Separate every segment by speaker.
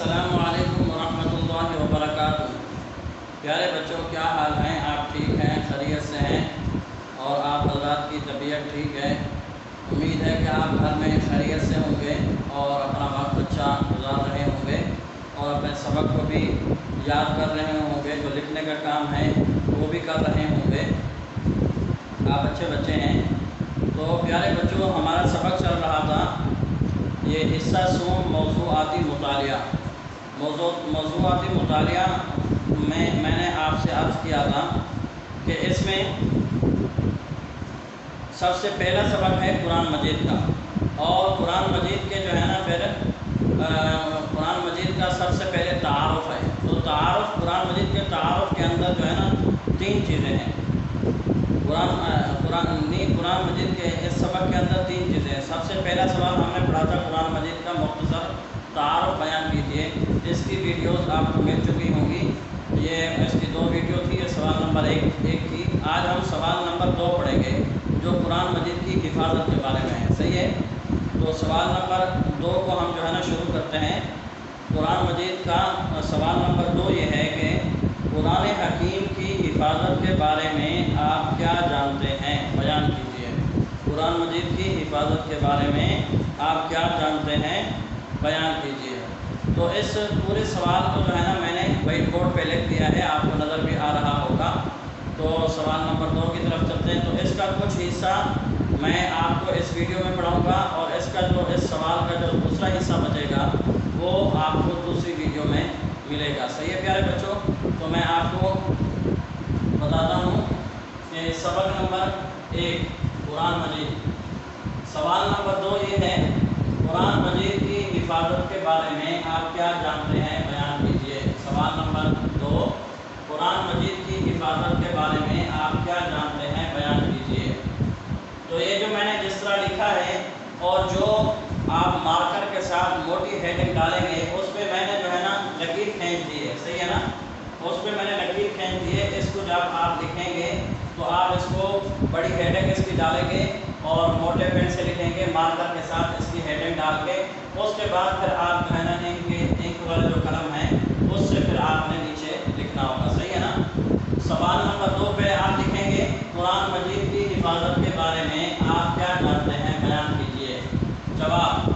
Speaker 1: السلام علیکم ورحمۃ اللہ وبرکاتہ۔ پیارے بچوں، کیا حال ہیں؟ آپ ٹھیک ہیں، خیریت سے ہیں اور آپ حضرات کی طبیعت ٹھیک ہے؟ امید ہے کہ آپ گھر میں خیریت سے ہوں گے اور اپنا وقت اچھا گزار رہے ہوں گے اور اپنے سبق کو بھی یاد کر رہے ہوں گے، جو لکھنے کا کام ہے وہ بھی کر رہے ہوں گے۔ آپ اچھے بچے ہیں۔ تو پیارے بچوں، ہمارا سبق چل رہا تھا یہ حصہ سوم موضوعاتی مطالعہ۔ موضوعاتی مطالعہ میں نے آپ سے عرض کیا تھا کہ اس میں سب سے پہلا سبق ہے قرآن مجید کا، اور قرآن مجید کے جو ہے نا پھر قرآن مجید کا سب سے پہلے تعارف ہے۔ تو تعارف، قرآن مجید کے تعارف کے اندر جو ہے نا 3 چیزیں ہیں۔ قرآن مجید کے اس سبق کے اندر 3 چیزیں ہیں۔ سب سے پہلا سوال ہم نے پڑھا تھا قرآن مجید کا مختصر تعارف بیان کیجیے۔ اس کی ویڈیوز آپ کو مل چکی ہوں گی، یہ اس کی 2 ویڈیو تھی، یہ سوال نمبر 1 تھی۔ آج ہم سوال نمبر 2 پڑھیں گے جو قرآن مجید کی حفاظت کے بارے میں ہے، صحیح ہے؟ تو سوال نمبر 2 کو ہم جو ہے نا شروع کرتے ہیں۔ قرآن مجید کا سوال نمبر 2 یہ ہے کہ قرآن حکیم کی حفاظت کے بارے میں آپ کیا جانتے ہیں؟ بیان کیجیے۔ قرآن مجید کی حفاظت کے بارے میں آپ کیا جانتے ہیں؟ بیان کیجیے۔ تو اس پورے سوال کو جو ہے نا میں نے وائٹ بورڈ پہ لکھ دیا ہے، آپ کو نظر بھی آ رہا ہوگا۔ تو سوال نمبر 2 کی طرف چلتے ہیں۔ تو اس کا کچھ حصہ میں آپ کو اس ویڈیو میں پڑھاؤں گا، اور اس سوال کا جو دوسرا حصہ بچے گا وہ آپ کو دوسری ویڈیو میں ملے گا، صحیح ہے پیارے بچوں؟ تو میں آپ کو بتاتا ہوں کہ سبق نمبر 1 قرآن مجید، سوال نمبر 2 یہ ہے قرآن مجید کی حفاظت کے بارے میں آپ کیا جانتے ہیں؟ بیان کیجیے۔ سوال نمبر 2 قرآن مجید کی حفاظت کے بارے میں آپ کیا جانتے ہیں؟ بیان کیجیے۔ تو یہ جو میں نے جس طرح لکھا ہے اور جو آپ مارکر کے ساتھ موٹی ہیڈنگ ڈالیں گے اس پہ میں نے جو ہے نا لکیر کھینچ دی ہے، صحیح ہے نا؟ اس پہ میں نے لکیر کھینچ دی ہے۔ اس کو جب آپ لکھیں گے تو آپ اس کو بڑی ہیڈنگ اس کی ڈالیں گے اور موٹے پین سے لکھیں گے مارکر کے ساتھ اس کی ہیڈنگ ڈال کے۔ اس کے بعد پھر آپ جو ہے نا انک والا جو قلم ہے اس سے پھر آپ نے نیچے لکھنا ہوگا، صحیح ہے نا؟ سوال نمبر 2 پہ آپ لکھیں گے قرآن مجید کی حفاظت کے بارے میں آپ کیا جانتے ہیں؟ بیان کیجیے۔ جواب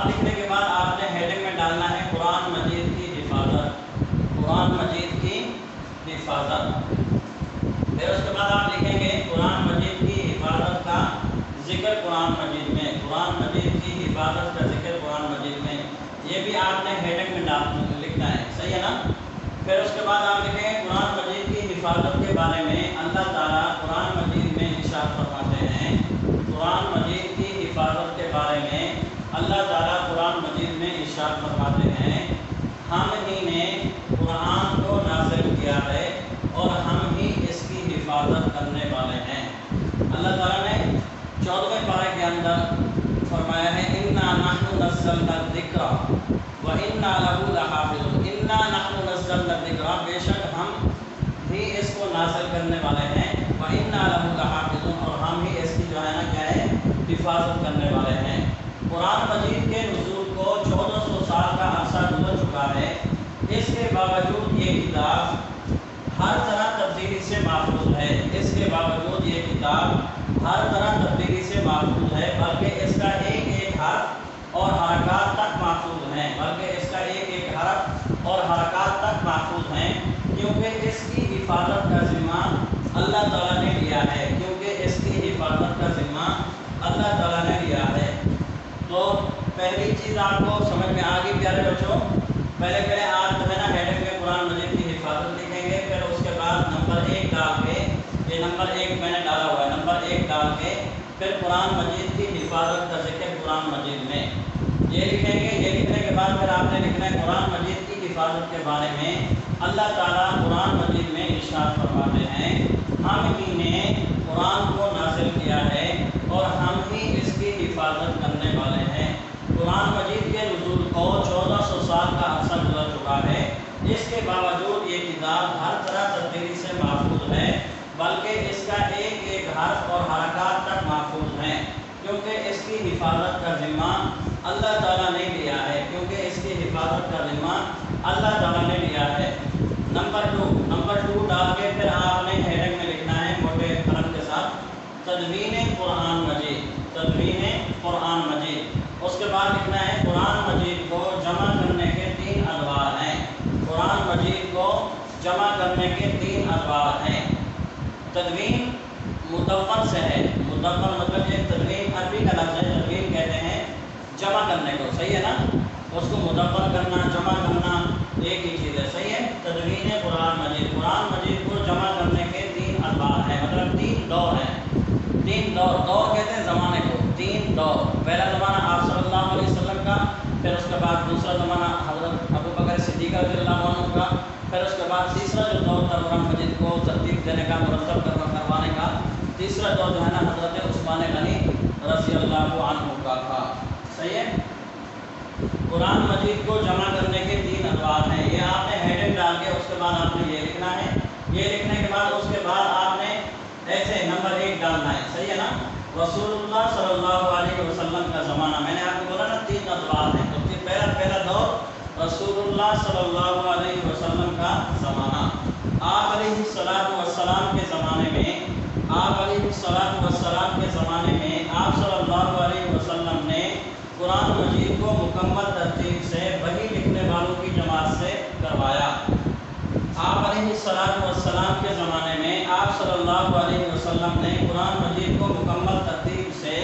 Speaker 1: لکھنے کے بعد آپ نے ہیڈنگ میں ڈالنا ہے قرآن مجید کی حفاظت، قرآن مجید کی حفاظت۔ پھر اس کے بعد آپ لکھیں گے قرآن مجید کی حفاظت کا ذکر قرآن مجید میں، قرآن مجید کی حفاظت کا ذکر قرآن مجید میں، یہ بھی آپ نے ہیڈنگ میں لکھنا ہے، صحیح ہے نا؟ پھر اس کے بعد آپ لکھیں گے قرآن مجید کی حفاظت کے بارے میں اللہ تعالیٰ قرآن مجید میں ارشاد فرماتے ہیں۔ قرآن مجید کی حفاظت کے بارے میں اللہ تعالیٰ قرآن مجید میں ارشاد فرماتے ہیں، ہم ہی نے قرآن کو نازل کیا ہے اور ہم ہی اس کی حفاظت کرنے والے ہیں۔ اللہ تعالیٰ نے 14ویں پارے کے اندر فرمایا ہے اِنَّا نَحْنُ نَزَّلْنَا الذِّکْرَ وَإِنَّا لَهُ لَحَافِظُونَ۔ اِنَّا نَحْنُ نَزَّلْنَا الذِّکْرَ، بے شک ہم ہی اس کو نازل کرنے والے ہیں، وَإِنَّا لَهُ لَحَافِظُونَ، اور ہم ہی اس کی جو ہے نا کیا ہے، حفاظت کرنے والے ہیں۔ قرآن مجید کے نزول کو 1400 سال کا عرصہ گزر چکا ہے، اس کے باوجود یہ کتاب ہر طرح تبدیلی سے محفوظ ہے۔ اس کے باوجود یہ کتاب ہر طرح تبدیلی سے محفوظ ہے، بلکہ اس کا ایک ایک حرف اور حرکات تک محفوظ ہیں، بلکہ اس کا ایک ایک حرف اور حرکات تک محفوظ ہیں، کیونکہ اس کی حفاظت کا ذمہ اللہ تعالیٰ نے لیا ہے، کیونکہ اس کی حفاظت کا ذمہ اللہ تعالیٰ نے لیا ہے۔ تو پہلی چیز آپ کو سمجھ میں آ گئی پیارے بچوں؟ پہلے آپ جو ہے نا ہیڈنگ میں قرآن مجید کی حفاظت لکھیں گے، پھر اس کے بعد نمبر 1 ڈال کے، یہ نمبر 1 میں نے ڈالا ہوا ہے، نمبر 1 ڈال کے پھر قرآن مجید کی حفاظت کا ذکر قرآن مجید میں یہ لکھیں گے۔ یہ لکھنے کے بعد پھر آپ نے لکھنا ہے قرآن مجید کی حفاظت کے بارے میں اللہ تعالیٰ قرآن مجید میں ارشاد فرماتے ہیں، ہم ہی نے قرآن کو نازل کیا ہے اور ہم ہی اس کی حفاظت کرنے والے ہیں۔ قرآن مجید کے نزول کو 1400 سال کا عرصہ گزر چکا ہے، اس کے باوجود یہ کتاب ہر طرح تبدیلی سے محفوظ ہے، بلکہ اس کا ایک ایک حرف اور حرکات تک محفوظ ہیں، کیونکہ اس کی حفاظت کا ذمہ اللہ تعالیٰ نے لیا ہے، کیونکہ اس کی حفاظت کا ذمہ اللہ تعالیٰ نے لیا ہے۔ نمبر 2 ڈال کے پھر آپ نے ہیڈنگ میں لکھنا ہے موٹے قلم کے ساتھ تدوین قرآن مجید، تدوین قرآن مجید۔ اس کے بعد لکھنا ہے قرآن مجید کو جمع کرنے کے 3 ادوار ہیں، قرآن مجید کو جمع کرنے کے 3 ادوار ہیں۔ تدوین مدون سے ہے، مدون مطلب یہ تدوین عربی کا لفظ ہے، تدوین کہتے ہیں جمع کرنے کو، صحیح ہے نا؟ اس کو مدون کرنا، جمع کرنا ایک ہی چیز ہے، صحیح ہے؟ تدوین قرآن مجید، قرآن مجید کو جمع کرنے کے 3 ادوار ہیں، مطلب 3 دور ہیں۔ 3 دور کہتے ہیں زمانے کو، 3 دور۔ پہلا زمانہ آپ صلی اللہ علیہ وسلم کا، پھر اس کے بعد دوسرا زمانہ حضرت ابو بکر صدیق رضی اللہ عنہ کا، پھر اس کے بعد تیسرا جو دور تھا قرآن مجید کو ترتیب دینے کا، مرتب کروانے کا، تیسرا دور جو ہے نا حضرت عثمان غنی رضی اللہ عنہ کا تھا، صحیح ہے؟ قرآن مجید کو جمع کرنے کے 3 ادوار ہیں، یہ آپ نے ہیڈنگ ڈال کے اس کے بعد آپ نے یہ لکھنا ہے، یہ لکھنے کے بعد اس کے بعد آپ نے ایسے نمبر 1 ڈالنا ہے، صحیح ہے نا؟ رسول اللہ صلی اللہ علیہ وسلم کا زمانہ، میں نے آپ کو بولا نا 3 ادوار ہیں، تو پہلا دور رسول اللہ صلی اللہ علیہ وسلم کا زمانہ۔ آپ علیہ السلام کے زمانے میں، آپ علیہ السلام کے زمانے میں آپ صلی اللہ علیہ وسلم نے قرآن مجید کو مکمل ترتیب سے وحی لکھنے والوں کی جماعت سے کروایا۔ آپ علیہ السلام کے زمانے میں آپ صلی اللہ علیہ وسلم نے قرآن مجید کو مکمل ترتیب سے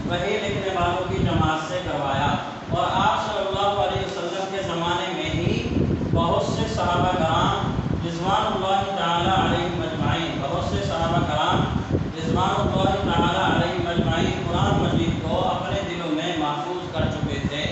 Speaker 1: وحی لکھنے والوں کی جماعت سے کروایا، اور آپ صلی اللہ علیہ وسلم کے زمانے میں ہی بہت سے صحابہ کرام رضوان اللہ تعالیٰ علیہم اجمعین، بہت سے صحابہ کرام رضوان اللہ تعالیٰ علیہم اجمعین قرآن مجید کو اپنے دلوں میں محفوظ کر چکے تھے،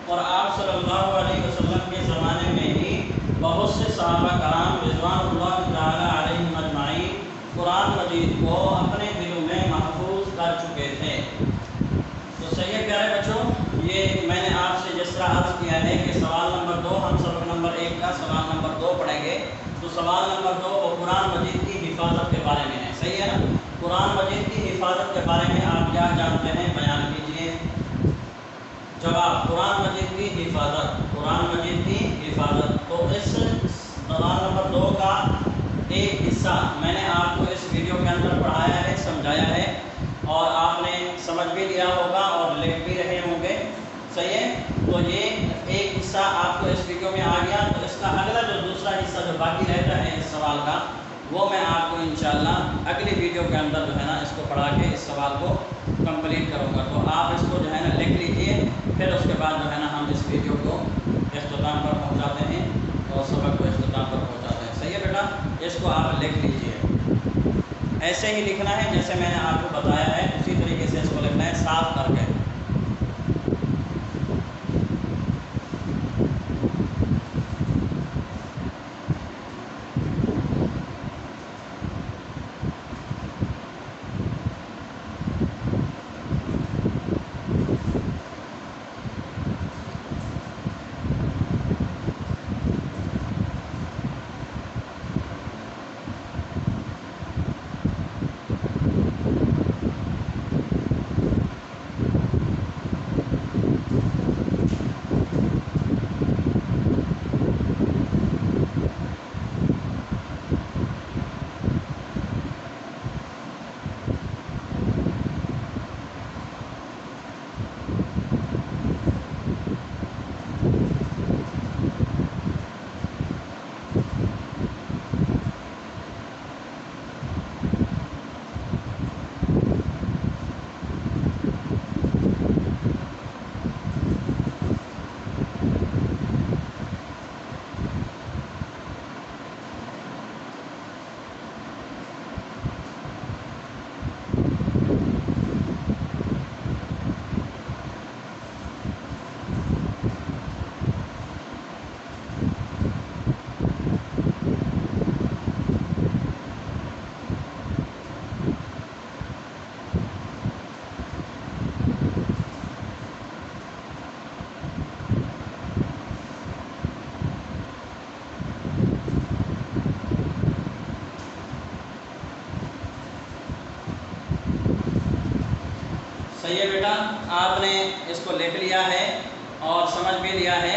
Speaker 1: اور آپ صلی اللہ علیہ وسلم کے زمانے میں ہی بہت سے صحابہ کرام رضوان اللہ تعالیٰ علیہم اجمعین قرآن مجید کو اپنے دلوں میں محفوظ کر چکے تھے۔ تو صحیح ہے پیارے بچوں، یہ میں نے آپ سے جس طرح عرض کیا ہے کہ سوال نمبر 2 ہم سبق نمبر 1 کا سوال نمبر 2 پڑھیں گے، تو سوال نمبر 2 وہ قرآن مجید کی حفاظت کے بارے میں ہے، صحیح ہے نا؟ قرآن مجید کی حفاظت کے بارے میں آپ کیا جانتے ہیں بیان کیجئے۔ جواب، قرآن مجید کی حفاظت، قرآن مجید کی حفاظت۔ تو اس سوال نمبر 2 کا ایک حصہ میں نے آپ کو اس ویڈیو کے اندر پڑھایا ہے، سمجھایا ہے، اور آپ نے سمجھ بھی لیا ہوگا اور لکھ بھی رہے ہوں گے، صحیح ہے؟ تو یہ ایک حصہ آپ کو اس ویڈیو میں آ گیا، تو اس کا اگلا جو دوسرا حصہ جو باقی رہتا ہے اس سوال کا، وہ میں آپ کو انشاءاللہ اگلی ویڈیو کے اندر جو ہے نا اس کو پڑھا کے اس سوال کو کمپلیٹ کروں گا۔ تو آپ اس کو جو ہے نا لکھ لیجئے، پھر اس کے بعد جو ہے نا ہم اس ویڈیو کو اختتام پر پہنچاتے ہیں اور سبق کو اختتام پر پہنچاتے ہیں، صحیح ہے بیٹا؟ اس کو آپ لکھ لیجئے، ایسے ہی لکھنا ہے جیسے میں نے آپ کو بتایا ہے، اسی طریقے سے اس کو لکھنا ہے صاف کر کے۔ صحیح ہے بیٹا، آپ نے اس کو لکھ لیا ہے اور سمجھ بھی لیا ہے،